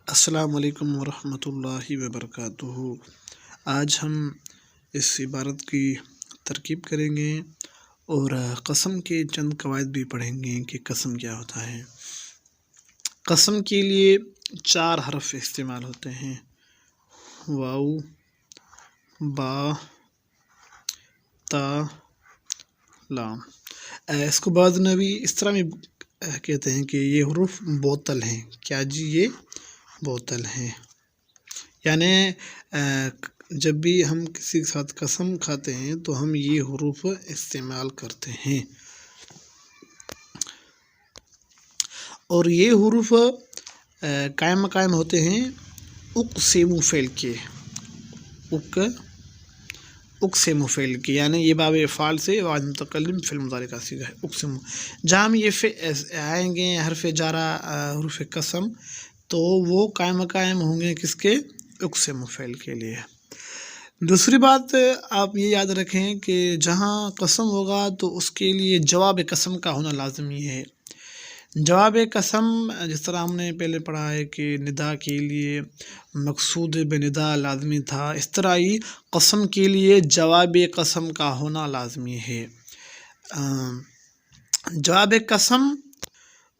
السلام علیکم ورحمۃ اللہ وبرکاتہ۔ آج ہم اس عبارت کی ترکیب کریں گے اور قسم کے چند قواعد بھی پڑھیں گے کہ قسم کیا ہوتا ہے۔ قسم کے لیے 4 حرف استعمال ہوتے ہیں: واو، با، تا، لام۔ اس کو بعض نبی اس طرح بھی کہتے ہیں کہ یہ حروف بوتل ہیں۔ کیا جی؟ یہ بوتل ہیں، یعنی جب بھی ہم کسی کے ساتھ قسم کھاتے ہیں تو ہم یہ حروف استعمال کرتے ہیں، اور یہ حروف قائم مقام ہوتے ہیں اقسم فعل کے، اقسم فعل کے، یعنی یہ باب افعال سے واحد متکلم فعل مضارع کا صیغہ ہے اقسم۔ جہاں ہم یہ آئیں گے حرف جارہ حروف قسم، تو وہ قائم مقام ہوں گے کس کے؟ اقسم فعل کے لیے۔ دوسری بات آپ یہ یاد رکھیں کہ جہاں قسم ہوگا تو اس کے لیے جواب قسم کا ہونا لازمی ہے۔ جواب قسم جس طرح ہم نے پہلے پڑھا ہے کہ ندا کے لیے مقصود بندا لازمی تھا، اس طرح ہی قسم کے لیے جواب قسم کا ہونا لازمی ہے۔ جواب قسم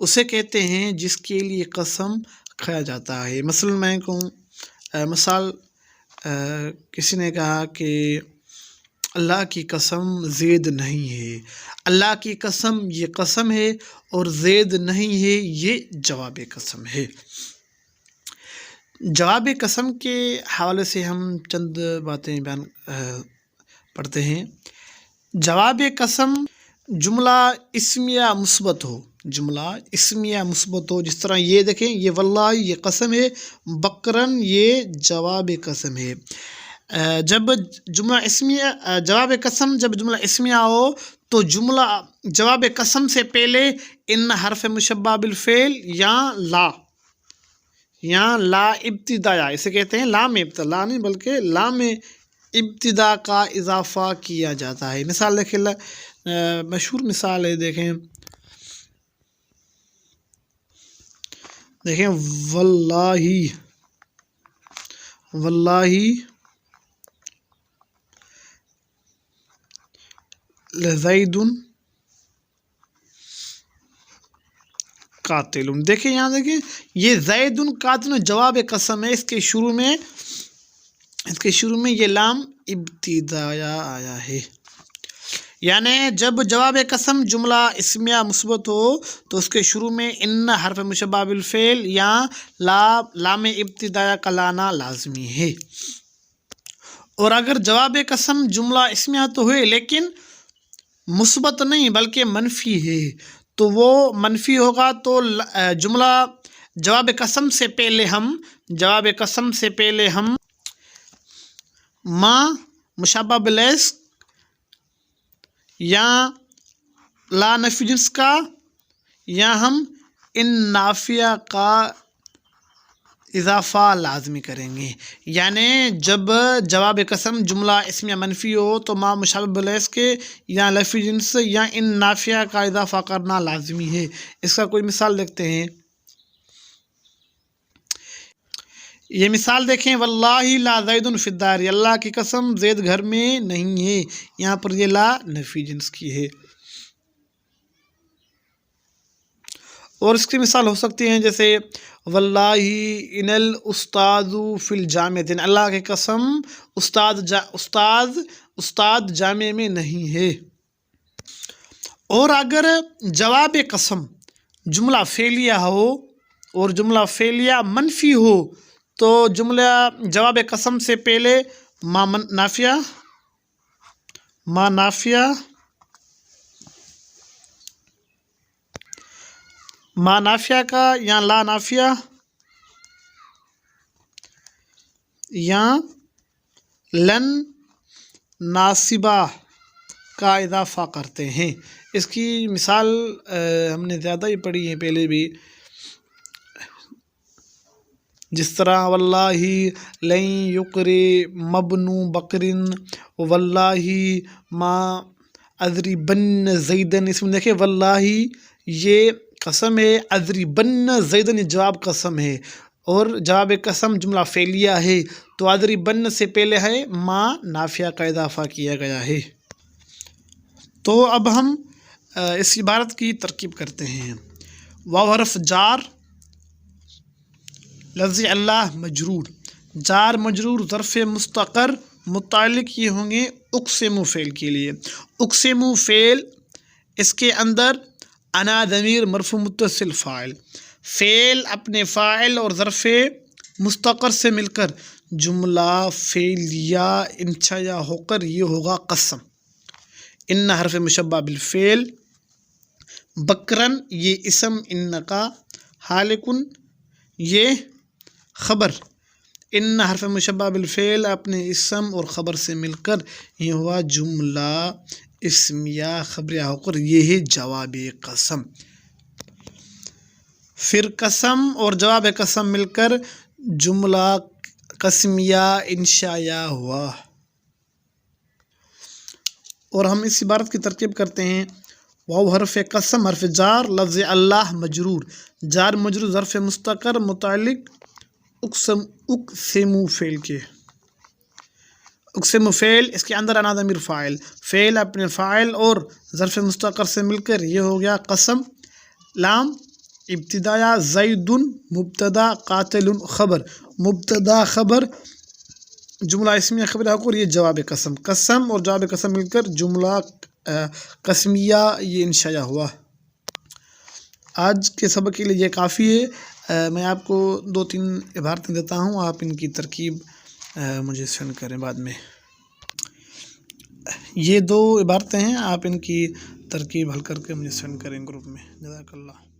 اسے کہتے ہیں جس کے لیے قسم کھایا جاتا ہے۔ مثلا میں کہوں، مثال کسی نے کہا کہ اللہ کی قسم زید نہیں ہے، اللہ کی قسم یہ قسم ہے اور زید نہیں ہے، یہ جواب قسم ہے۔ جواب قسم کے حوالے سے ہم چند باتیں بیان پڑھتے ہیں۔ جواب قسم جملہ اسمیہ مثبت ہو، جملہ اسمیہ مثبت ہو، جس طرح یہ دیکھیں، یہ واللہ یہ قسم ہے، بکرن یہ جواب قسم ہے۔ جب جملہ اسمیہ جواب قسم جب جملہ اسمیہ ہو تو جملہ جواب قسم سے پہلے ان حرف مشبہ بالفعل یا لا ابتداء، اسے کہتے ہیں لام ابتدا، نہیں بلکہ لام ابتدا کا اضافہ کیا جاتا ہے۔ مثال دیکھیں، مشہور مثال ہے، دیکھیں واللہ لزید قاتل۔ دیکھیں یہاں دیکھیں، یہ زید قاتل جواب قسم ہے، اس کے شروع میں یہ لام ابتدا آیا ہے۔ یعنی جب جواب قسم جملہ اسمیہ مثبت ہو تو اس کے شروع میں ان حرف مشبہ بالفعل یا لام ابتدا کا لانا لازمی ہے۔ اور اگر جواب قسم جملہ اسمیہ تو ہوئے لیکن مثبت نہیں بلکہ منفی ہے، تو وہ منفی ہوگا تو جملہ جواب قسم سے پہلے ہم ما مشابہ بلیس یا لا نفی جنس کا یا ہم ان نافیہ کا اضافہ لازمی کریں گے۔ یعنی جب جواب قسم جملہ اسمیہ منفی ہو تو ما مشابہ بلیس کے یا لفی جنس یا ان نافیہ کا اضافہ کرنا لازمی ہے۔ اس کا کوئی مثال دیکھتے ہیں۔ یہ مثال دیکھیں، واللہ لا زید فی الدار، اللہ کی قسم زید گھر میں نہیں ہے، یہاں پر یہ لا نفی جنس کی ہے۔ اور اس کی مثال ہو سکتی ہیں جیسے واللہ ان الاستاذ فی الجامعۃ، اللہ کی قسم استاد جامع میں نہیں ہے۔ اور اگر جواب قسم جملہ فعلیہ ہو اور جملہ فعلیہ منفی ہو تو جملہ جواب قسم سے پہلے ما نافیہ کا یا لا نافیہ یا لن ناصبہ کا اضافہ کرتے ہیں۔ اس کی مثال ہم نے زیادہ ہی پڑھی ہے پہلے بھی، جس طرح واللہ لن یقری مبنو بکرن، واللہ ما اضربن زیدن، اس میں دیکھیں واللہ یہ قسم ہے، اضربن زیدن جواب قسم ہے، اور جواب قسم جملہ فعلیہ ہے تو اضربن سے پہلے ہے ما نافیہ کا اضافہ کیا گیا ہے۔ تو اب ہم اس عبارت کی ترکیب کرتے ہیں۔ واو حرف جار، لفظ اللہ مجرور، جار مجرور ظرف مستقر متعلق یہ ہوں گے اقسم فعل کے لیے۔ اقسم فعل، اس کے اندر انا ضمیر مرفوع متصل فاعل، فعل اپنے فاعل اور ظرف مستقر سے مل کر جملہ فعلیہ انشائیہ ہو کر یہ ہوگا قسم۔ ان حرف مشبہ بالفعل، بکرن یہ اسم ان کا، حالکن یہ خبر، ان حرف مشبہ بالفعل اپنے اسم اور خبر سے مل کر یہ ہوا جملہ اسمیہ خبریہ ہو کر یہ ہے جواب قسم۔ پھر قسم اور جواب قسم مل کر جملہ قسمیہ انشائیہ ہوا۔ اور ہم اس عبارت کی ترکیب کرتے ہیں۔ واو حرف قسم حرف جار، لفظ اللہ مجرور، جار مجرور ظرف مستقر متعلق اقسم فعل کے، اقسم فعل اس کے اندر انا ضمیر فاعل، فعل اپنے فاعل اور ظرف مستقر سے مل کر یہ ہو گیا قسم۔ لام ابتداء، زید مبتدا، قاتل خبر، مبتدا خبر جملہ اسمیہ خبر ہو کر یہ جواب قسم، قسم اور جواب قسم مل کر جملہ قسمیہ یہ انشائیہ ہوا۔ آج کے سبق کے لیے یہ کافی ہے۔ میں آپ کو 2-3 عبارتیں دیتا ہوں، آپ ان کی ترکیب مجھے سینڈ کریں بعد میں۔ یہ 2 عبارتیں ہیں، آپ ان کی ترکیب حل کر کے مجھے سینڈ کریں گروپ میں۔ جزاک اللہ۔